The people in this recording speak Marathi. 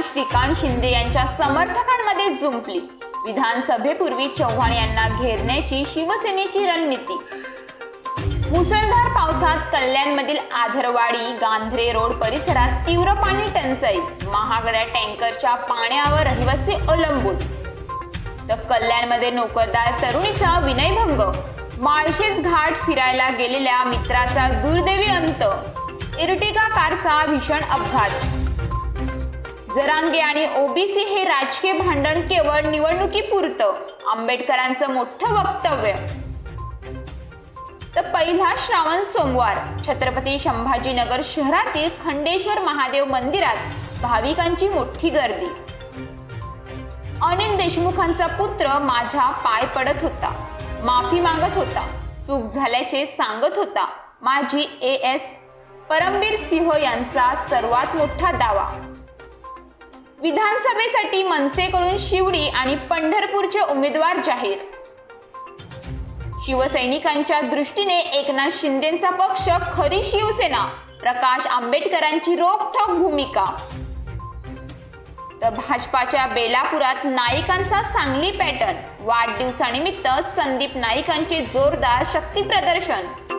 श्रीकांत शिंदे यांच्या समर्थकांमध्ये जुंपली। विधानसभेपूर्वी चव्हाण यांना घेरण्याची शिवसेनेची रणनीती। मुसळधार पावसात कल्याणमधील आधरवाडी गांधरे रोड परिसरात तीव्र पाणी टंचाई। महागड्या टँकरच्या पाण्यावर रहिवासी अवलंबून। तर कल्याणमध्ये नोकरदार तरुणीचा विनयभंग। माळशेज घाट फिरायला गेलेल्या मित्राचा दुर्दैवी अंत। इर्टिगा कारचा भीषण अपघात। जरांगे आणि ओबीसी हे राजकीय भांडण केवळ निवडणुकीपुरतं, आंबेडकरांचं मोठं वक्तव्य। तर पहिला श्रावण सोमवार छत्रपती संभाजीनगर शहरातील खंडेश्वर महादेव मंदिरात भाविकांची मोठी गर्दी। अनिल देशमुखांचा पुत्र माझा पाय पडत होता, माफी मागत होता, चूक झाल्याचे सांगत होता। माजी एएस परमबीर सिंह यांचा सर्वात मोठा दावा। विधानसभेसाठी मनसेकडून शिवडी आणि पंढरपूरचे उमेदवार जाहीर। शिवसैनिकांच्या दृष्टीने एकनाथ शिंदेंचा पक्ष खरी शिवसेना। प्रकाश आंबेडकरांची रोखठोक भूमिका। तर भाजपाच्या बेलापुरात नाईकांचा सांगली पॅटर्न। वाढदिवसानिमित्त संदीप नाईकांचे जोरदार शक्ती प्रदर्शन।